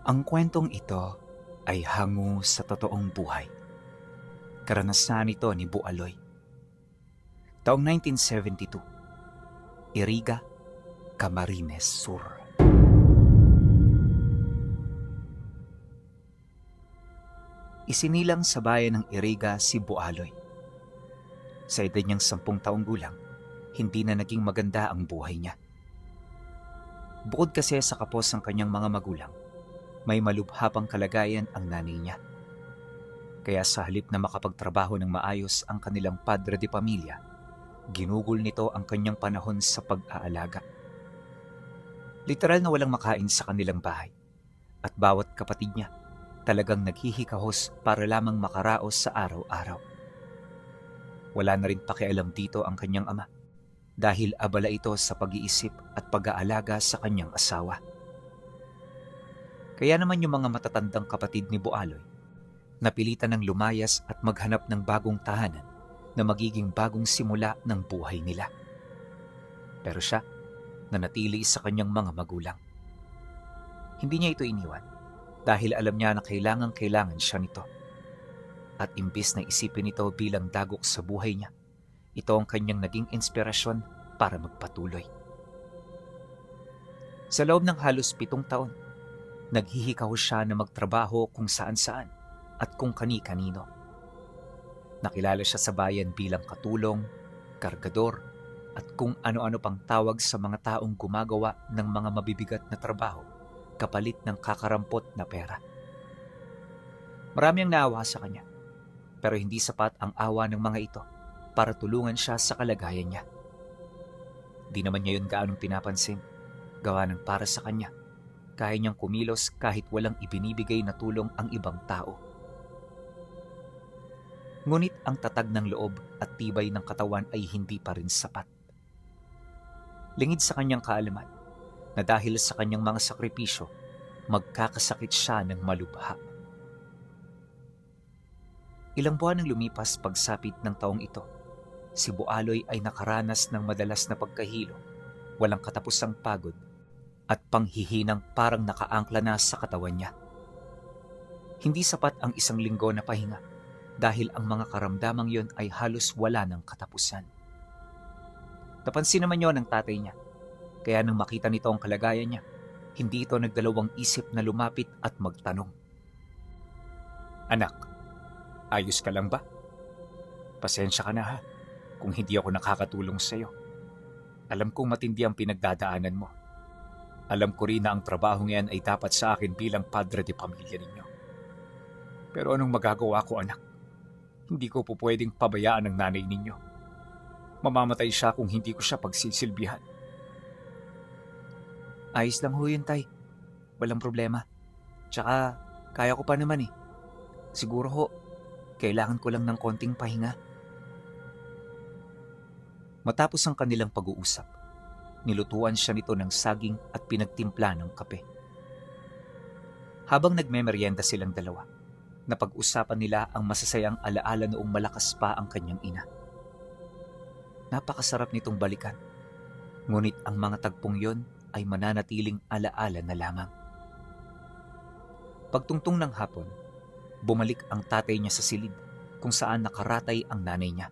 Ang kwentong ito ay hango sa totoong buhay. Karanasan ito ni Bualoy. Taong 1972, Iriga, Camarines Sur. Isinilang sa bayan ng Iriga si Bualoy. Sa edad niyang 10 taong gulang, hindi na naging maganda ang buhay niya. Bukod kasi sa kapos ng kanyang mga magulang, may malubha pang kalagayan ang nanay niya. Kaya sa halip na makapagtrabaho ng maayos ang kanilang padre de pamilya, ginugol nito ang kanyang panahon sa pag-aalaga. Literal na walang makain sa kanilang bahay at bawat kapatid niya talagang naghihikahos para lamang makaraos sa araw-araw. Wala na rin pakialam dito ang kanyang ama dahil abala ito sa pag-iisip at pag-aalaga sa kanyang asawa. Kaya naman yung mga matatandang kapatid ni Bualoy, napilitan ng lumayas at maghanap ng bagong tahanan na magiging bagong simula ng buhay nila. Pero siya, nanatili sa kanyang mga magulang. Hindi niya ito iniwan dahil alam niya na kailangan siya nito. At imbis na isipin ito bilang dagok sa buhay niya, ito ang kanyang naging inspirasyon para magpatuloy. Sa loob ng halos 7 taon, naghihikaw siya na magtrabaho kung saan-saan at kung kani-kanino. Nakilala siya sa bayan bilang katulong, kargador, at kung ano-ano pang tawag sa mga taong gumagawa ng mga mabibigat na trabaho kapalit ng kakarampot na pera. Marami ang naawa sa kanya, pero hindi sapat ang awa ng mga ito para tulungan siya sa kalagayan niya. Di naman niya yun gaanong pinapansin, gawa ng para sa kanya kaya niyang kumilos kahit walang ibinibigay na tulong ang ibang tao. Ngunit ang tatag ng loob at tibay ng katawan ay hindi pa rin sapat. Lingid sa kanyang kaalaman na dahil sa kanyang mga sakripisyo, magkakasakit siya ng malubha. Ilang buwan ang lumipas pagsapit ng taong ito, si Bualoy ay nakaranas ng madalas na pagkahilo, walang katapusang pagod, at panghihinang parang nakaangkla na sa katawan niya. Hindi sapat ang 1 linggo na pahinga dahil ang mga karamdamang yon ay halos wala ng katapusan. Napansin naman yon ng tatay niya, kaya nang makita nito ang kalagayan niya, hindi ito nagdalawang isip na lumapit at magtanong. "Anak, ayos ka lang ba? Pasensya ka na ha, kung hindi ako nakakatulong sa iyo. Alam kong matindi ang pinagdadaanan mo. Alam ko rin na ang trabaho ngayon ay dapat sa akin bilang padre de pamilya ninyo. Pero anong magagawa ko, anak? Hindi ko po pwedeng pabayaan ang nanay ninyo. Mamamatay siya kung hindi ko siya pagsisilbihan." "Ayos lang ho yun, tay. Walang problema. Tsaka, kaya ko pa naman eh. Siguro ho, kailangan ko lang ng konting pahinga." Matapos ang kanilang pag-uusap, nilutuan siya nito ng saging at pinagtimpla ng kape. Habang nagmemeryenda silang dalawa, napag-usapan nila ang masasayang alaala noong malakas pa ang kanyang ina. Napakasarap nitong balikan, ngunit ang mga tagpong yon ay mananatiling alaala na lamang. Pagtungtong ng hapon, bumalik ang tatay niya sa silid kung saan nakaratay ang nanay niya.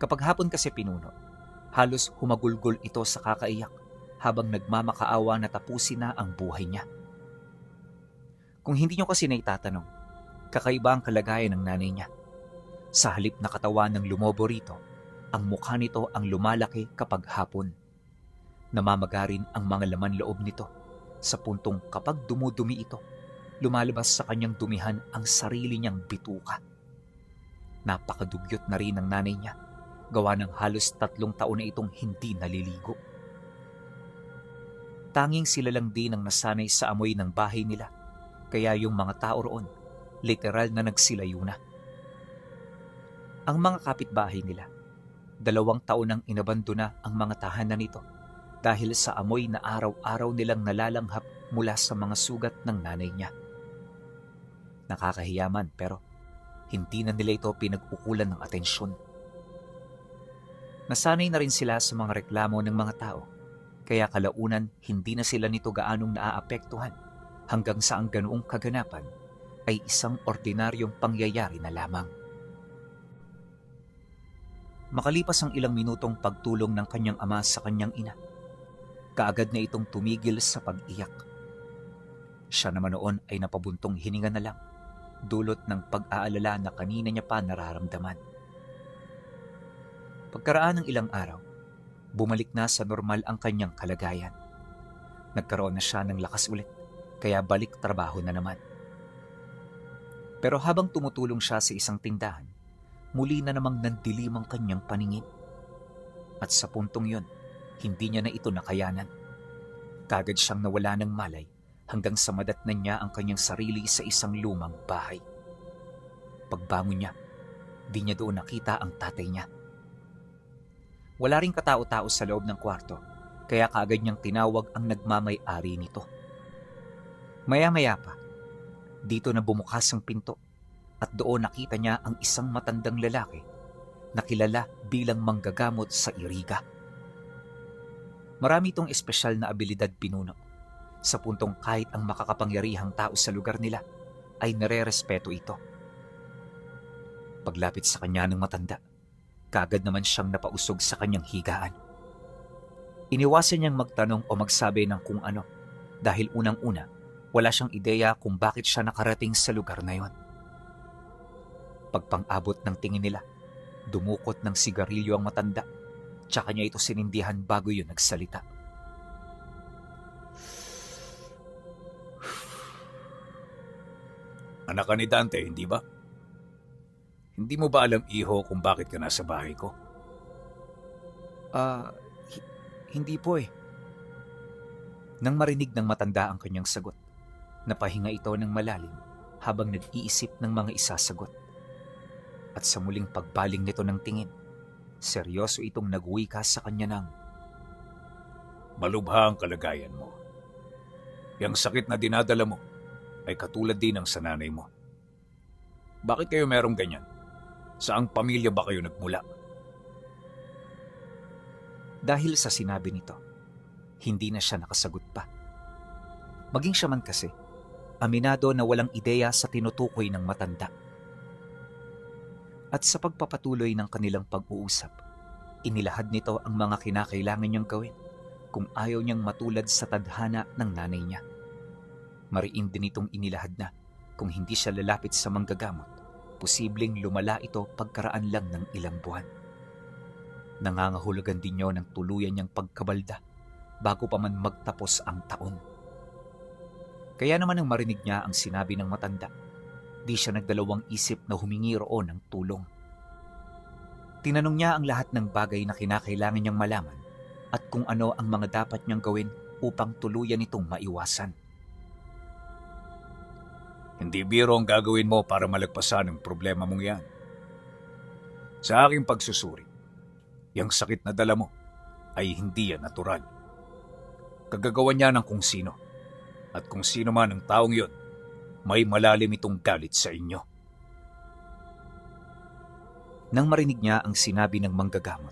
Kapag hapon kasi pinuno, halos humagulgol ito sa kakaiyak habang nagmamakaawa na tapusin na ang buhay niya. Kung hindi niyo kasi naitatanong, kakaiba ang kalagayan ng nanay niya. Sa halip na katawan ng lumobo rito, ang mukha nito ang lumalaki kapag hapon. Namamagarin ang mga laman loob nito sa puntong kapag dumudumi ito, lumalabas sa kanyang dumihan ang sarili niyang bituka. Napakadugyot na rin ng nanay niya, gawa ng halos 3 taon na itong hindi naliligo. Tanging sila lang din ang nasanay sa amoy ng bahay nila, kaya yung mga tao roon, literal na nagsilayo na. Ang mga kapitbahay nila, 2 taon nang inabandona ang mga tahanan nito dahil sa amoy na araw-araw nilang nalalanghap mula sa mga sugat ng nanay niya. Nakakahiyaman pero hindi na nila ito pinag-ukulan ng atensyon. Nasanay na rin sila sa mga reklamo ng mga tao, kaya kalaunan hindi na sila nito gaanong naaapektuhan hanggang sa ang ganoong kaganapan ay isang ordinaryong pangyayari na lamang. Makalipas ang ilang minutong pagtulong ng kanyang ama sa kanyang ina, kaagad na itong tumigil sa pag-iyak. Siya naman noon ay napabuntong hininga na lang, dulot ng pag-aalala na kanina niya pa nararamdaman. Pagkaraan ng ilang araw, bumalik na sa normal ang kanyang kalagayan. Nagkaroon na siya ng lakas ulit, kaya balik trabaho na naman. Pero habang tumutulong siya sa isang tindahan, muli na namang nandilim ang kanyang paningin. At sa puntong yon, hindi niya na ito nakayanan. Kagad siyang nawala ng malay hanggang sa madatnan niya ang kanyang sarili sa isang lumang bahay. Pagbangon niya, di niya doon nakita ang tatay niya. Wala ring katao-tao sa loob ng kwarto, kaya kaagad niyang tinawag ang nagmamay-ari nito. Maya-maya pa, dito na bumukas ang pinto at doon nakita niya ang isang matandang lalaki na kilala bilang manggagamot sa Iriga. Marami itong espesyal na abilidad pinuno, sa puntong kahit ang makakapangyarihang tao sa lugar nila ay nare-respeto ito. Paglapit sa kanya ng matanda, kaagad naman siyang napausog sa kanyang higaan. Iniwasan niyang magtanong o magsabi ng kung ano dahil unang-una wala siyang ideya kung bakit siya nakarating sa lugar na yon. Pagpang-abot ng tingin nila, dumukot ng sigarilyo ang matanda, tsaka niya ito sinindihan bago yun nagsalita. Anak ka ni Dante, hindi ba? Hindi mo ba alam, iho, kung bakit ka nasa bahay ko? Hindi po eh. Nang marinig ng matanda ang kanyang sagot, napahinga ito ng malalim habang nag-iisip ng mga isasagot. At sa muling pagbaling nito ng tingin, seryoso itong nagwika sa kanya ng, Malubha ang kalagayan mo. Yang sakit na dinadala mo ay katulad din ng sa nanay mo. Bakit kayo merong ganyan? Saang pamilya ba kayo nagmula? Dahil sa sinabi nito, hindi na siya nakasagot pa. Maging siya man kasi, aminado na walang ideya sa tinutukoy ng matanda. At sa pagpapatuloy ng kanilang pag-uusap, inilahad nito ang mga kinakailangan niyang gawin kung ayaw niyang matulad sa tadhana ng nanay niya. Mariin din itong inilahad na kung hindi siya lalapit sa manggagamot, posibleng lumala ito pagkaraan lang ng ilang buwan. Nangangahulugan din niyo ng tuluyan niyang pagkabalda bago pa man magtapos ang taon. Kaya naman nang marinig niya ang sinabi ng matanda, di siya nagdalawang isip na humingi roon ng tulong. Tinanong niya ang lahat ng bagay na kinakailangan niyang malaman at kung ano ang mga dapat niyang gawin upang tuluyan itong maiwasan. Hindi biro ang gagawin mo para malagpasan ang problema mong yan. Sa aking pagsusuri, yung sakit na dala mo ay hindi yan natural. Kagagawa niya ng kung sino. At kung sino man ang taong yon, may malalim itong galit sa inyo. Nang marinig niya ang sinabi ng manggagamot,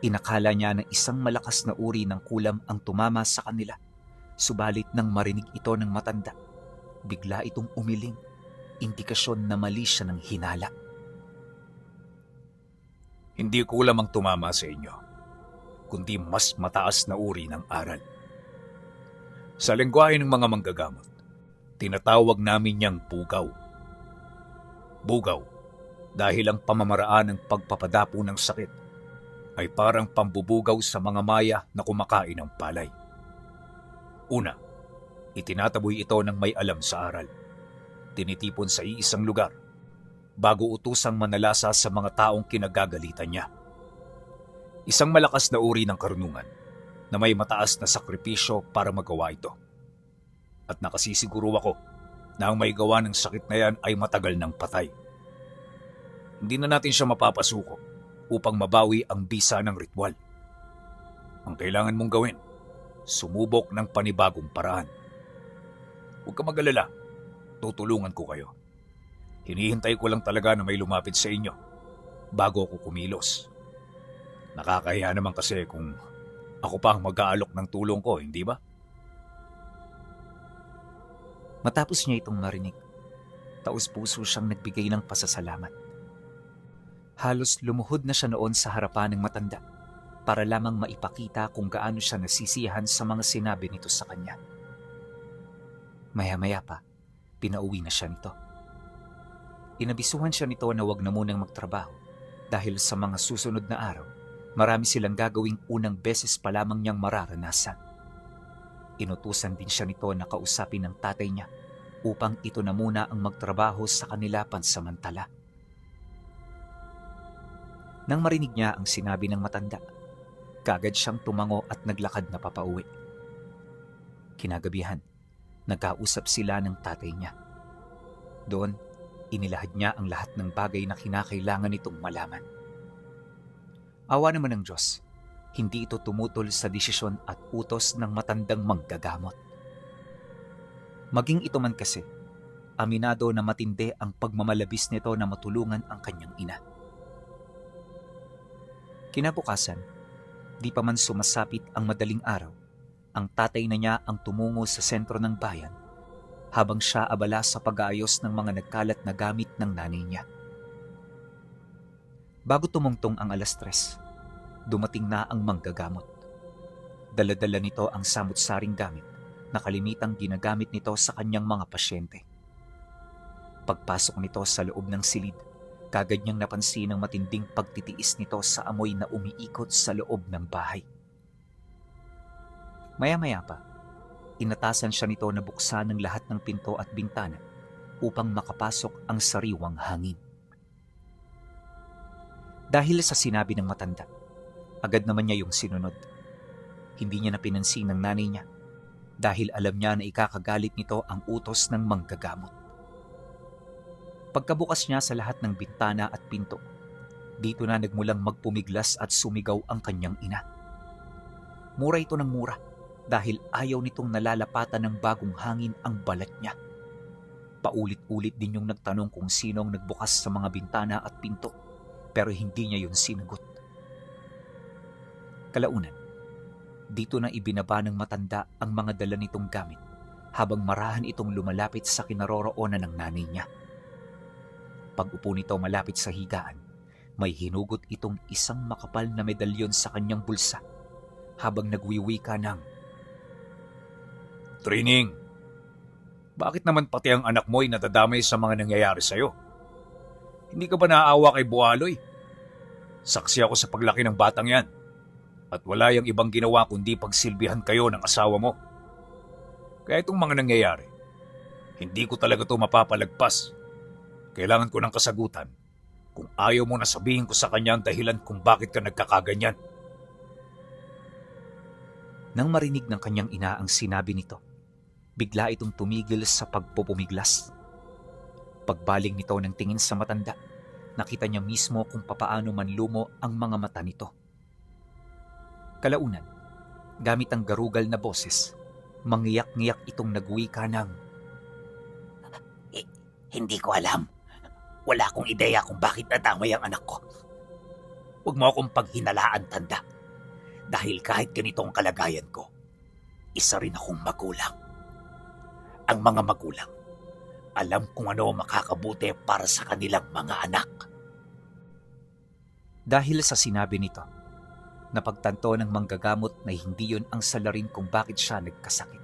inakala niya na isang malakas na uri ng kulam ang tumama sa kanila. Subalit nang marinig ito ng matanda, bigla itong umiling, indikasyon na mali siya ng hinala. Hindi kulam ang tumama sa inyo, kundi mas mataas na uri ng aral. Sa lengguwahe ng mga manggagamot, tinatawag namin niyang bugaw. Bugaw dahil ang pamamaraan ng pagpapadapo ng sakit ay parang pambubugaw sa mga maya na kumakain ng palay. Una, itinataboy ito ng may alam sa aral. Tinitipon sa iisang lugar bago utusang manalasa sa mga taong kinagagalitan niya. Isang malakas na uri ng karunungan na may mataas na sakripisyo para magawa ito. At nakasisiguro ako na ang may gawa ng sakit na yan ay matagal ng patay. Hindi na natin siya mapapasuko upang mabawi ang bisa ng ritual. Ang kailangan mong gawin, sumubok ng panibagong paraan. Huwag ka mag-alala, tutulungan ko kayo. Hinihintay ko lang talaga na may lumapit sa inyo bago ako kumilos. Nakakahiya naman kasi kung ako pa ang mag-aalok ng tulong ko, hindi ba? Matapos niya itong marinig, taos-puso siyang nagbigay ng pasasalamat. Halos lumuhod na siya noon sa harapan ng matanda para lamang maipakita kung gaano siya nasisiyahan sa mga sinabi nito sa kanya. Maya-maya pa, pinauwi na siya nito. Inabisuhan siya nito na wag na munang magtrabaho dahil sa mga susunod na araw, marami silang gagawing unang beses pa lamang niyang mararanasan. Inutusan din siya nito na kausapin ng tatay niya upang ito na muna ang magtrabaho sa kanila pansamantala. Nang marinig niya ang sinabi ng matanda, kaagad siyang tumango at naglakad na papauwi. Kinagabihan, nagkausap sila ng tatay niya. Doon, inilahad niya ang lahat ng bagay na kinakailangan nitong malaman. Awa naman ng Diyos, hindi ito tumutol sa desisyon at utos ng matandang manggagamot. Maging ito man kasi, aminado na matindi ang pagmamalabis nito na matulungan ang kanyang ina. Kinabukasan, di pa man sumasapit ang madaling araw, ang tatay na niya ang tumungo sa sentro ng bayan habang siya abala sa pag-aayos ng mga nagkalat na gamit ng nanay niya. Bago tumungtong ang 3:00, dumating na ang manggagamot. Dala-dala nito ang samut-saring gamit na kalimitang ginagamit nito sa kanyang mga pasyente. Pagpasok nito sa loob ng silid, kagad niyang napansin ang matinding pagtitiis nito sa amoy na umiikot sa loob ng bahay. Maya-maya pa, inatasan siya nito na buksan ng lahat ng pinto at bintana upang makapasok ang sariwang hangin. Dahil sa sinabi ng matanda, agad naman niya yung sinunod. Hindi niya na pinansin ng nanay niya dahil alam niya na ikakagalit nito ang utos ng manggagamot. Pagkabukas niya sa lahat ng bintana at pinto, dito na nagmulang magpumiglas at sumigaw ang kanyang ina. Mura ito ng mura dahil ayaw nitong nalalapatan ng bagong hangin ang balat niya. Paulit-ulit din yung nagtanong kung sinong nagbukas sa mga bintana at pinto, pero hindi niya yun sinagot. Kalaunan, dito na ibinaba ng matanda ang mga dala nitong gamit habang marahan itong lumalapit sa kinaroroonan ng nanay niya. Pag-upo nito malapit sa higaan, may hinugot itong isang makapal na medalyon sa kanyang bulsa habang nagwiwika ng, Trining, bakit naman pati ang anak mo ay nadadamay sa mga nangyayari sa'yo? Hindi ka ba naaawa kay Bualoy? Saksi ako sa paglaki ng batang yan at wala yung ibang ginawa kundi pagsilbihan kayo ng asawa mo. Kaya itong mga nangyayari, hindi ko talaga ito mapapalagpas. Kailangan ko ng kasagutan kung ayaw mo na sabihin ko sa kanya ang dahilan kung bakit ka nagkakaganyan. Nang marinig ng kanyang ina ang sinabi nito, bigla itong tumigil sa pagpupumiglas. Pagbaling nito ng tingin sa matanda, nakita niya mismo kung papaano manlumo ang mga mata nito. Kalaunan, gamit ang garugal na boses, mangiyak-ngiyak itong nagwika ng, Hindi ko alam. Wala akong ideya kung bakit nadamay ang anak ko. Huwag mo akong paghinalaan, tanda. Dahil kahit ganito ang kalagayan ko, isa rin akong magulang. Ang mga magulang, alam kung ano makakabuti para sa kanilang mga anak. Dahil sa sinabi nito, napagtanto ng manggagamot na hindi yun ang salarin kung bakit siya nagkasakit.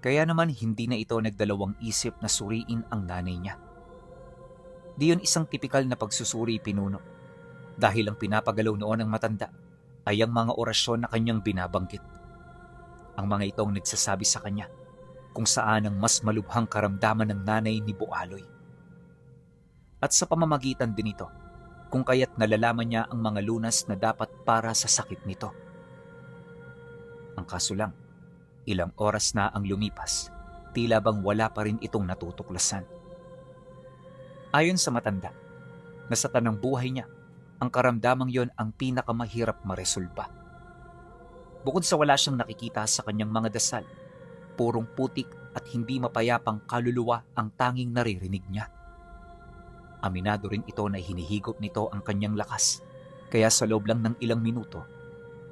Kaya naman hindi na ito nagdalawang isip na suriin ang nanay niya. Di yun isang tipikal na pagsusuri pinuno dahil ang pinapagalaw noon ng matanda ay ang mga orasyon na kanyang binabanggit. Ang mga itong nagsasabi sa kanya kung saan ang mas malubhang karamdaman ng nanay ni Bualoy. At sa pamamagitan din ito, kung kaya't nalalaman niya ang mga lunas na dapat para sa sakit nito. Ang kaso lang, ilang oras na ang lumipas, tila bang wala pa rin itong natutuklasan. Ayon sa matanda, na sa tanang buhay niya, ang karamdamang yon ang pinakamahirap maresolba. Bukod sa wala siyang nakikita sa kanyang mga dasal, purong putik at hindi mapayapang kaluluwa ang tanging naririnig niya. Aminado rin ito na hinihigop nito ang kanyang lakas, kaya sa loob lang ng ilang minuto,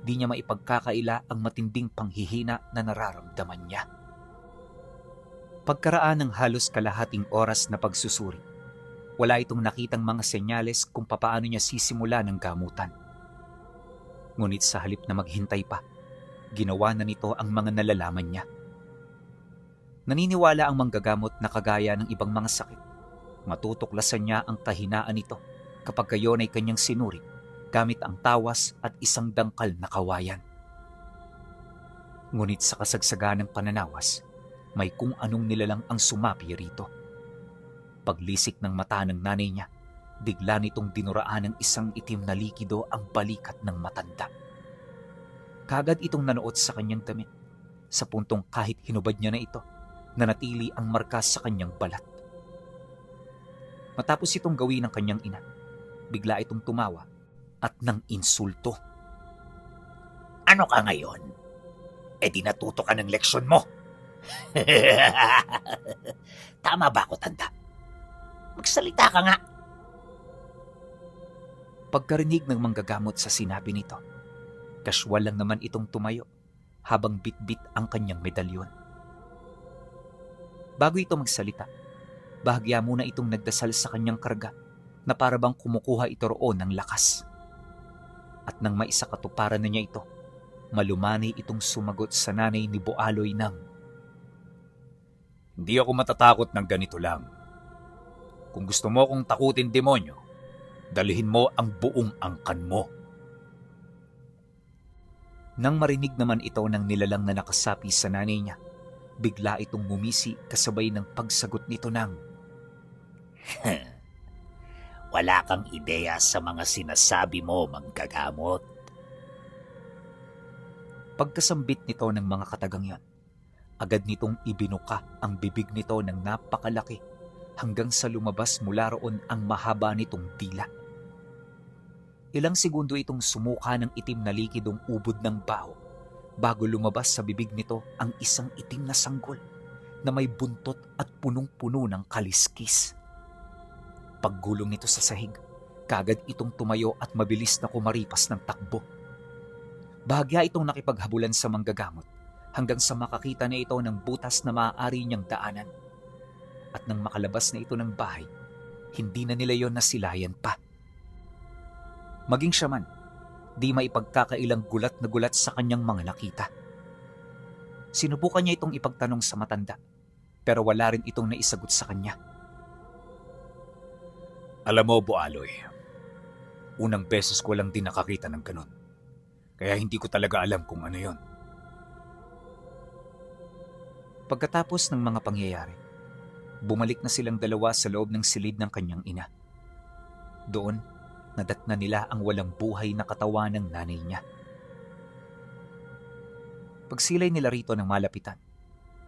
di niya maipagkakaila ang matinding panghihina na nararamdaman niya. Pagkaraan ng halos kalahating oras na pagsusuri, wala itong nakitang mga senyales kung papaano niya sisimula ng gamutan. Ngunit sa halip na maghintay pa, ginawa na nito ang mga nalalaman niya. Naniniwala ang manggagamot na kagaya ng ibang mga sakit, matutuklasan niya ang kahinaan nito kapag gayon ay kanyang sinuri gamit ang tawas at isang dangkal na kawayan. Ngunit sa kasagsagan ng pananawas, may kung anong nilalang ang sumapi rito. Paglisik ng mata ng nanay niya, bigla nitong dinuraan ng isang itim na likido ang balikat ng matanda. Kagad itong nanuot sa kanyang damit, sa puntong kahit hinubad niya na ito, nanatili ang marka sa kanyang balat. Matapos itong gawin ng kanyang ina, bigla itong tumawa at nang insulto. Ano ka ngayon? Di natuto ka ng leksyon mo. Tama ba ako, tanda? Magsalita ka nga. Pagkarinig ng manggagamot sa sinabi nito, kasywal lang naman itong tumayo habang bitbit ang kanyang medalyon. Bago ito magsalita, bahagya muna itong nagdasal sa kanyang karga na para bang kumukuha ito roon ng lakas. At nang maisakatuparan na niya ito, malumanay itong sumagot sa nanay ni Bualoy ng, Hindi ako matatakot ng ganito lang. Kung gusto mo kong takutin, demonyo, dalhin mo ang buong angkan mo. Nang marinig naman ito ng nilalang na nakasapi sa nanay niya, bigla itong ngumisi kasabay ng pagsagot nito ng, Wala kang ideya sa mga sinasabi mo, manggagamot. Pagkasambit nito ng mga katagang yon, agad nitong ibinuka ang bibig nito ng napakalaki hanggang sa lumabas mula roon ang mahaba nitong dila. Ilang segundo itong sumuka ng itim na likidong ubod ng baho bago lumabas sa bibig nito ang isang itim na sanggol na may buntot at punong-puno ng kaliskis. Paggulong nito sa sahig, kagad itong tumayo at mabilis na kumaripas ng takbo. Bahagya itong nakipaghabulan sa manggagamot hanggang sa makakita na ito ng butas na maaari niyang daanan. At nang makalabas na ito ng bahay, hindi na nila yon nasilayan pa. Maging siya man, di maipagkakailang gulat na gulat sa kanyang mga nakita. Sinubukan niya itong ipagtanong sa matanda, pero wala rin itong naisagot sa kanya. Alam mo, Bualoy, unang beses ko lang din nakakita ng ganun. Kaya hindi ko talaga alam kung ano yon. Pagkatapos ng mga pangyayari, bumalik na silang dalawa sa loob ng silid ng kanyang ina. Doon, nadatna nila ang walang buhay na katawan ng nanay niya. Pagsilay nila rito ng malapitan,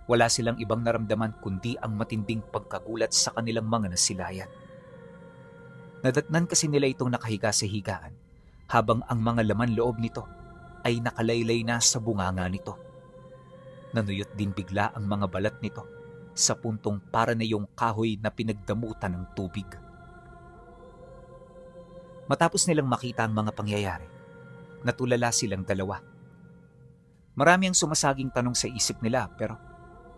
wala silang ibang naramdaman kundi ang matinding pagkagulat sa kanilang mga nasilayan. Nadatnan kasi nila itong nakahiga sa higaan habang ang mga laman loob nito ay nakalaylay na sa bunganga nito. Nanuyot din bigla ang mga balat nito sa puntong para na yung kahoy na pinagdamutan ng tubig. Matapos nilang makita ang mga pangyayari, natulala silang dalawa. Marami ang sumasaging tanong sa isip nila pero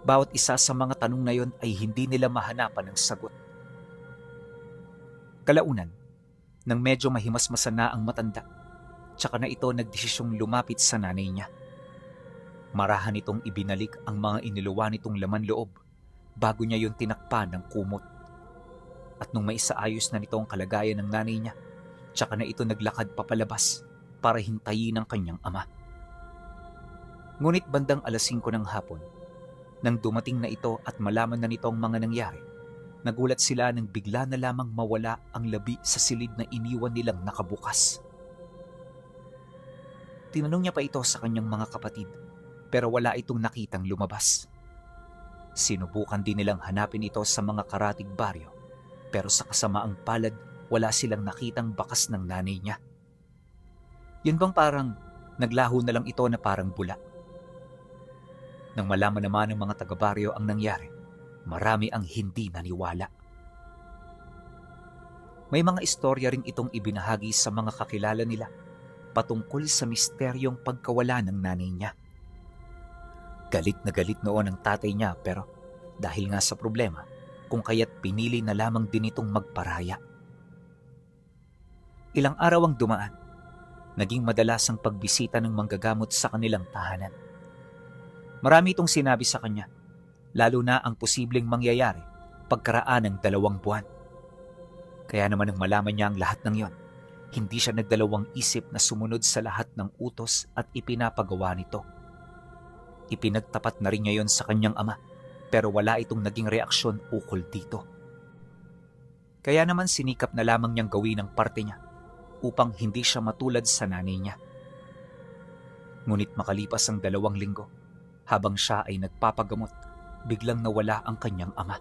bawat isa sa mga tanong na yon ay hindi nila mahanapan ng sagot. Kalaunan, nang medyo mahimasmasan na ang matanda, tsaka na ito nagdesisyong lumapit sa nanay niya. Marahan itong ibinalik ang mga iniluwa nitong laman loob bago niya yon tinakpan ng kumot. At nung maisaayos na nito ang kalagayan ng nanay niya, tsaka na ito naglakad papalabas para hintayin ang kanyang ama. Ngunit bandang 5:00 ng hapon, nang dumating na ito at malaman na nito ang mga nangyari, nagulat sila nang bigla na lamang mawala ang labi sa silid na iniwan nilang nakabukas. Tinanong niya pa ito sa kanyang mga kapatid, pero wala itong nakitang lumabas. Sinubukan din nilang hanapin ito sa mga karatig baryo, pero sa kasamaang palad, wala silang nakitang bakas ng nanay niya. Yun bang parang naglaho na lang ito na parang bula? Nang malaman naman ng mga taga-baryo ang nangyari, marami ang hindi naniwala. May mga istorya rin itong ibinahagi sa mga kakilala nila patungkol sa misteryong pagkawala ng nanay niya. Galit na galit noon ang tatay niya pero Dahil nga sa problema, kung kaya't pinili na lamang din itong magparaya. Ilang araw ang dumaan. Naging madalas ang pagbisita ng manggagamot sa kanilang tahanan. Marami itong sinabi sa kanya, lalo na ang posibleng mangyayari pagkaraan ng 2 buwan. Kaya naman nang malaman niya ang lahat ng yon, hindi siya nagdalawang isip na sumunod sa lahat ng utos at ipinapagawa nito. Ipinagtapat na rin niya yon sa kanyang ama, pero wala itong naging reaksyon ukol dito. Kaya naman sinikap na lamang niyang gawin ang parte niya upang hindi siya matulad sa nanay niya. Ngunit makalipas ang 2 linggo, habang siya ay nagpapagamot, biglang nawala ang kanyang ama.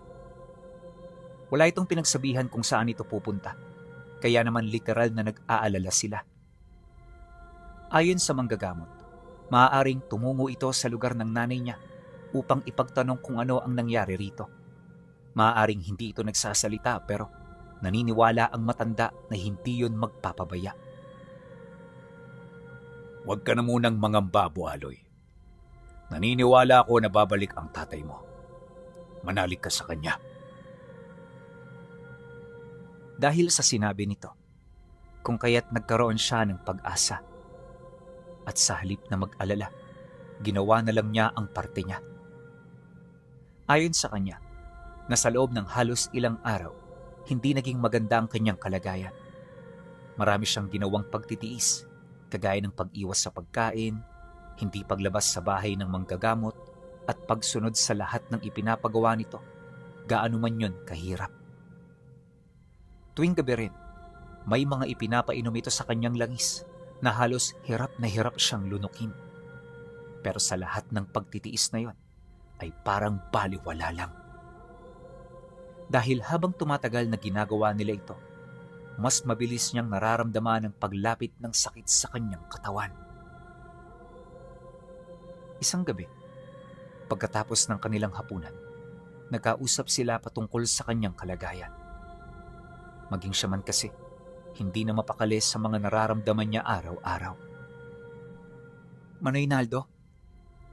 Wala itong pinagsabihan kung saan ito pupunta, kaya naman literal na nag-aalala sila. Ayon sa manggagamot, maaaring tumungo ito sa lugar ng nanay niya upang ipagtanong kung ano ang nangyari rito. Maaaring hindi ito nagsasalita pero naniniwala ang matanda na hindi yun magpapabaya. Huwag ka na munang mangamba, Bualoy. Naniniwala ako na babalik ang tatay mo. Manalig ka sa kanya. Dahil sa sinabi nito, kung kaya't nagkaroon siya ng pag-asa. At sa halip na mag-alala, ginawa na lang niya ang parte niya. Ayon sa kanya, na sa loob ng halos ilang araw, hindi naging maganda ang kanyang kalagayan. Marami siyang ginawang pagtitiis, kagaya ng pag-iwas sa pagkain, hindi paglabas sa bahay ng manggagamot, at pagsunod sa lahat ng ipinapagawa nito, gaano man yun kahirap. Tuwing gabi rin, may mga ipinapainom ito sa kanyang langis na halos hirap na hirap siyang lunukin. Pero sa lahat ng pagtitiis na yon, ay parang baliwala lang. Dahil habang tumatagal na ginagawa nila ito, mas mabilis niyang nararamdaman ang paglapit ng sakit sa kanyang katawan. Isang gabi, pagkatapos ng kanilang hapunan, nagkausap sila patungkol sa kanyang kalagayan. Maging siya man kasi, hindi na mapakali sa mga nararamdaman niya araw-araw. Manoy Naldo,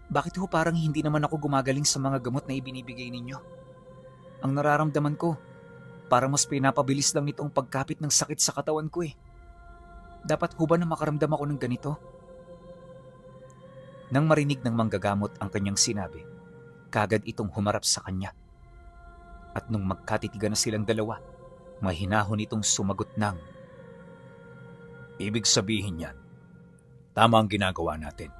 bakit ho parang hindi naman ako gumagaling sa mga gamot na ibinibigay ninyo? Ang nararamdaman ko, parang mas pinapabilis lang nitong pagkapit ng sakit sa katawan ko eh. Dapat ho ba na makaramdam ako ng ganito? Nang marinig ng manggagamot ang kanyang sinabi, kagad itong humarap sa kanya. At nung magkatitigan na silang dalawa, mahinahon itong sumagot ng, Ibig sabihin yan, tama ang ginagawa natin.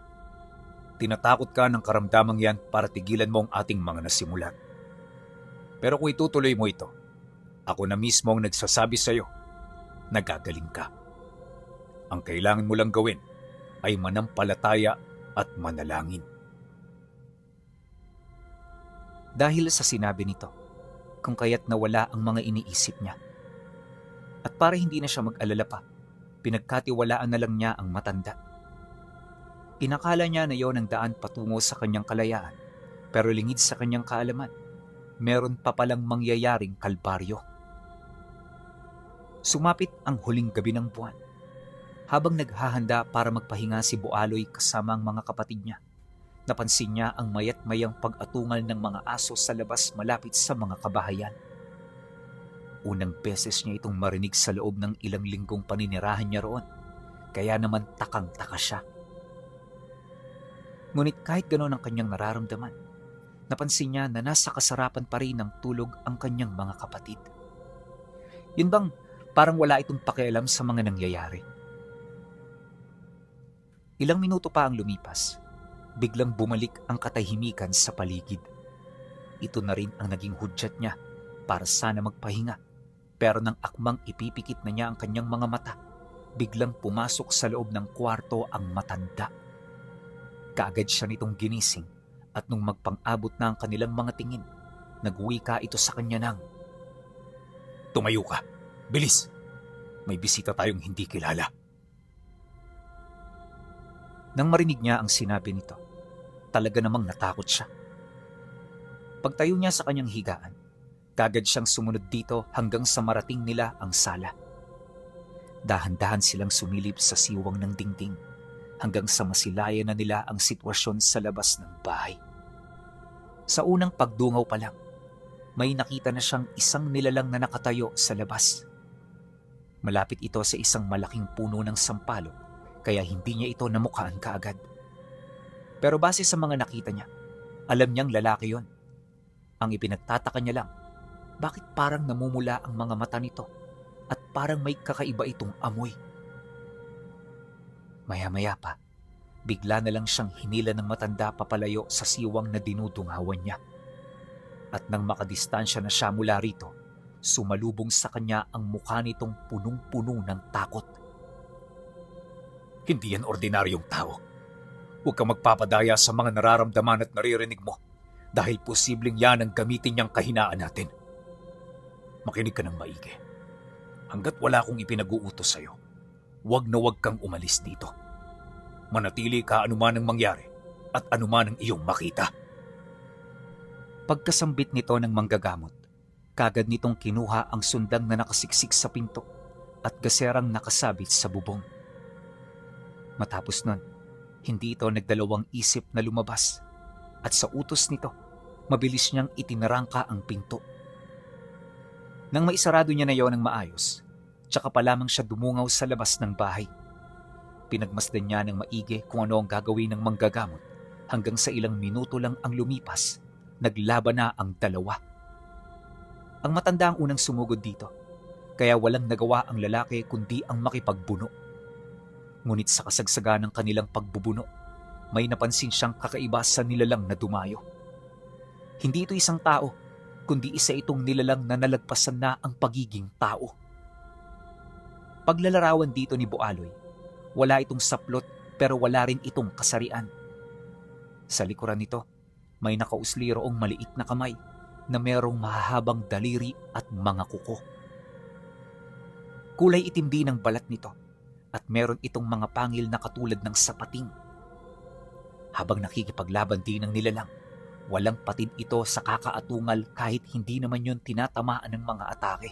Tinatakot ka ng karamdamang yan para tigilan mo ang ating mga nasimulan. Pero kung itutuloy mo ito, ako na mismo ang nagsasabi sa iyo, nagagaling ka. Ang kailangan mo lang gawin ay manampalataya at manalangin. Dahil sa sinabi nito, kung kaya't nawala ang mga iniisip niya. At para hindi na siya mag-alala pa, pinagkatiwalaan na lang niya ang matanda. Inakala niya na yon ang daan patungo sa kanyang kalayaan, pero lingid sa kanyang kaalaman, meron pa palang mangyayaring kalbaryo. Sumapit ang huling gabi ng buwan. Habang naghahanda para magpahinga si Bualoy kasama ang mga kapatid niya, napansin niya ang mayat-mayang pag-atungal ng mga aso sa labas malapit sa mga kabahayan. Unang beses niya itong marinig sa loob ng ilang linggong paninirahan niya roon, kaya naman takang-taka siya. Ngunit kahit gano'n ang kanyang nararamdaman, napansin niya na nasa kasarapan pa rin ng tulog ang kanyang mga kapatid. Yun bang parang wala itong pakialam sa mga nangyayari? Ilang minuto pa ang lumipas, biglang bumalik ang katahimikan sa paligid. Ito na rin ang naging hudyat niya para sana magpahinga. Pero nang akmang ipipikit na niya ang kanyang mga mata, biglang pumasok sa loob ng kwarto ang matanda. Kaagad siya nitong ginising at nung magpang-abot na ang kanilang mga tingin, nagwika ito sa kanya ng, Tumayo ka! Bilis! May bisita tayong hindi kilala. Nang marinig niya ang sinabi nito, talaga namang natakot siya. Pagtayo niya sa kanyang higaan, kagad siyang sumunod dito hanggang sa marating nila ang sala. Dahan-dahan silang sumilip sa siwang ng dingding hanggang sa masilayan na nila ang sitwasyon sa labas ng bahay. Sa unang pagdungaw pa lang, may nakita na siyang isang nilalang na nakatayo sa labas. Malapit ito sa isang malaking puno ng sampalok, kaya hindi niya ito namukhaan kaagad. Pero base sa mga nakita niya, alam niyang lalaki yon. Ang ipinagtataka niya lang, bakit parang namumula ang mga mata nito at parang may kakaiba itong amoy. Maya-maya pa, bigla na lang siyang hinila ng matanda papalayo sa siwang na dinudungawan niya. At nang makadistansya na siya mula rito, sumalubong sa kanya ang mukha nitong punong-puno ng takot. Hindi yan ordinaryong tao. Huwag kang magpapadaya sa mga nararamdaman at naririnig mo dahil posibleng yan ang gamitin niyang kahinaan natin. Makinig ka ng maigi. Hanggat wala akong ipinag-uutos sa'yo, huwag na huwag kang umalis dito. Manatili ka anuman ang mangyari at anuman ang iyong makita. Pagkasambit nito ng manggagamot, kagad nitong kinuha ang sundang na nakasiksik sa pinto at gaserang nakasabit sa bubong. Matapos nun, hindi ito nagdalawang isip na lumabas at sa utos nito, mabilis niyang itinarangka ang pinto. Nang maisarado niya na yon ng maayos, tsaka pa lamang siya dumungaw sa labas ng bahay. Pinagmasdan niya ng maigi kung ano ang gagawin ng manggagamot hanggang sa ilang minuto lang ang lumipas, naglaban na ang dalawa. Ang matanda ang unang sumugod dito, kaya walang nagawa ang lalaki kundi ang makipagbuno. Ngunit sa kasagsagan ng kanilang pagbubuno, may napansin siyang kakaiba sa nilalang na dumayo. Hindi ito isang tao, kundi isa itong nilalang na nalagpasan na ang pagiging tao. Paglalarawan dito ni Bualoy, wala itong saplot pero wala rin itong kasarian. Sa likuran nito, may nakausli roong maliit na kamay na merong mahahabang daliri at mga kuko. Kulay itim din ang balat nito at meron itong mga pangil na katulad ng sapating. Habang nakikipaglaban din ng nilalang, walang patid ito sa kakaatungal kahit hindi naman yun tinatamaan ng mga atake.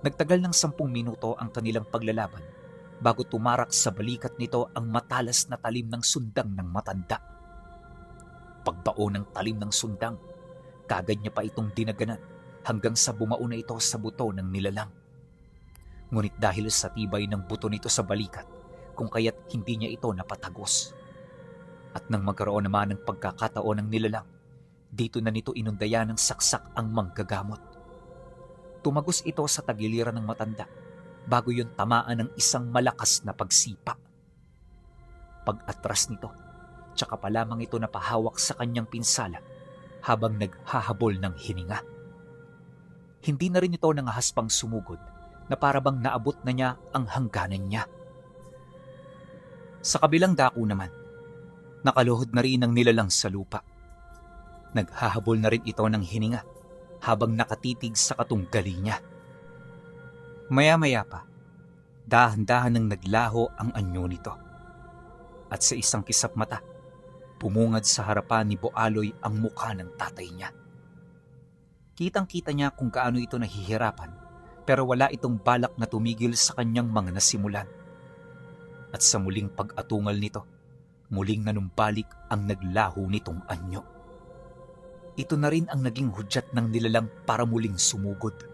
Nagtagal ng 10 minuto ang kanilang paglalaban bago tumarak sa balikat nito ang matalas na talim ng sundang ng matanda. Pagbao ng talim ng sundang, kagad niya pa itong dinaganan hanggang sa bumao na ito sa buto ng nilalang. Ngunit dahil sa tibay ng buto nito sa balikat, kung kaya't hindi niya ito napatagos. At nang magkaroon naman ng pagkakataon ng nilalang, dito na nito inundayan ng saksak ang manggagamot. Tumagos ito sa tagiliran ng matanda bago yun tamaan ng isang malakas na pagsipa. Pag-atras nito, tsaka pa lamang ito napahawak sa kanyang pinsala habang naghahabol ng hininga. Hindi na rin ito nangahas pang sumugod na parabang naabot na niya ang hangganan niya. Sa kabilang dako naman, nakaluhod na rin ang nilalang sa lupa. Naghahabol na rin ito ng hininga habang nakatitig sa katunggali niya. Maya-maya pa, dahan-dahan nang naglaho ang anyo nito. At sa isang kisap mata, pumungad sa harapan ni Bualoy ang mukha ng tatay niya. Kitang-kita niya kung gaano ito nahihirapan, pero wala itong balak na tumigil sa kanyang mga nasimulan. At sa muling pag-atungal nito, muling nanumbalik ang naglaho nitong anyo. Ito na rin ang naging hudyat ng nilalang para muling sumugod.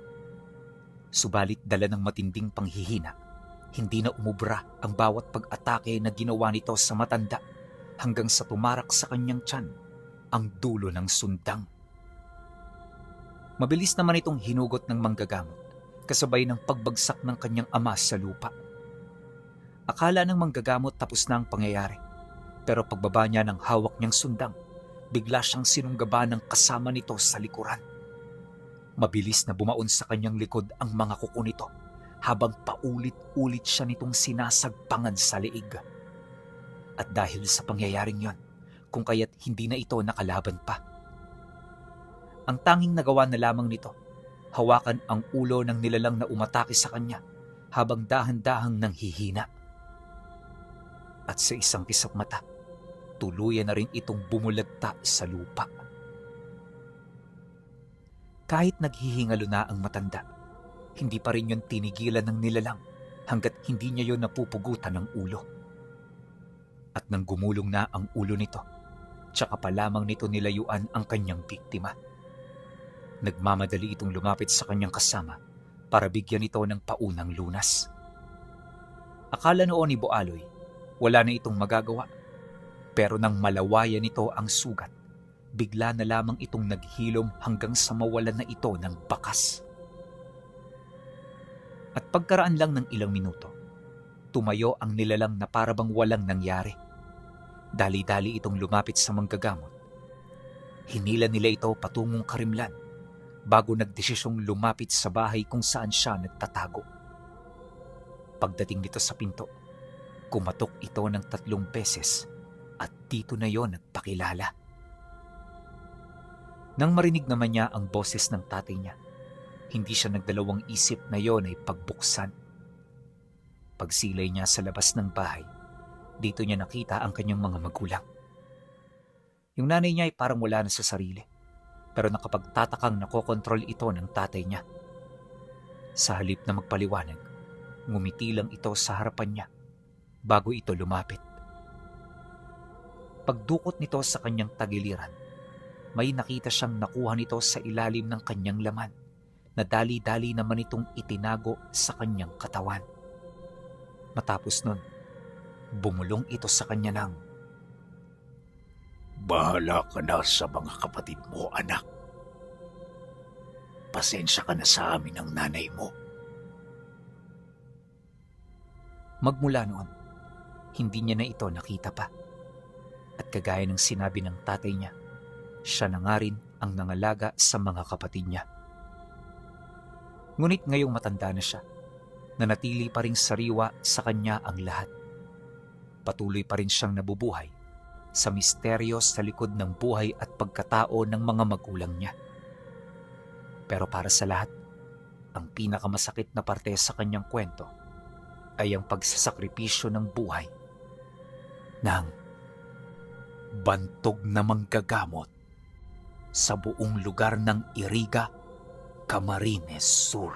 Subalit dala ng matinding panghihina, hindi na umubra ang bawat pag-atake na ginawa nito sa matanda hanggang sa tumarak sa kanyang tiyan ang dulo ng sundang. Mabilis naman itong hinugot ng manggagamot kasabay ng pagbagsak ng kanyang ama sa lupa. Akala ng manggagamot tapos na ang pangyayari, pero pagbaba niya ng hawak niyang sundang, bigla siyang sinunggaban ng kasama nito sa likuran. Mabilis na bumaon sa kanyang likod ang mga kuko nito habang paulit-ulit siya nitong sinasagpangan sa liig. At dahil sa pangyayaring yon, kung kaya't hindi na ito nakalaban pa. Ang tanging nagawa na lamang nito, hawakan ang ulo ng nilalang na umatake sa kanya habang dahan-dahang nanghihina. At sa isang kisap mata, tuluyan na rin itong bumulagta sa lupa. Kahit naghihingalo na ang matanda, hindi pa rin yun tinigilan ng nilalang hanggat hindi niya yun napupugutan ng ulo. At nang gumulong na ang ulo nito, tsaka pa lamang nito nilayuan ang kanyang biktima. Nagmamadali itong lumapit sa kanyang kasama para bigyan ito ng paunang lunas. Akala noon ni Boaloy, wala na itong magagawa. Pero nang malawayan nito ang sugat, bigla na lamang itong naghilom hanggang sa mawalan na ito ng bakas. At pagkaraan lang ng ilang minuto, tumayo ang nilalang na parabang walang nangyari. Dali-dali itong lumapit sa manggagamot. Hinila nila ito patungong Karimlan bago nagdesisyong lumapit sa bahay kung saan siya nagtatago. Pagdating nito sa pinto, kumatok ito ng 3 beses at dito na yon nagpakilala. Nang marinig naman niya ang boses ng tatay niya, hindi siya nagdalawang isip na yon ay pagbuksan. Pagsilay niya sa labas ng bahay, dito niya nakita ang kanyang mga magulang. Yung nanay niya ay parang wala na sa sarili, pero nakapagtatakang nakokontrol ito ng tatay niya. Sa halip na magpaliwanag, ngumiti lang ito sa harapan niya bago ito lumapit. Pagdukot nito sa kanyang tagiliran, may nakita siyang nakuha nito sa ilalim ng kanyang laman na dali-dali naman itong itinago sa kanyang katawan. Matapos nun, bumulong ito sa kanya ng, Bahala ka na sa mga kapatid mo, anak. Pasensya ka na sa amin ng nanay mo. magmula noon, hindi niya na ito nakita pa. At kagaya ng sinabi ng tatay niya, siya na nga rin ang nangalaga sa mga kapatid niya. Ngunit ngayong matanda na siya, nanatili pa ring sariwa sa kanya ang lahat. Patuloy pa rin siyang nabubuhay sa misteryo sa likod ng buhay at pagkatao ng mga magulang niya. Pero para sa lahat, ang pinakamasakit na parte sa kanyang kwento ay ang pagsasakripisyo ng buhay ng bantog na manggagamot sa buong lugar ng Iriga, Camarines Sur.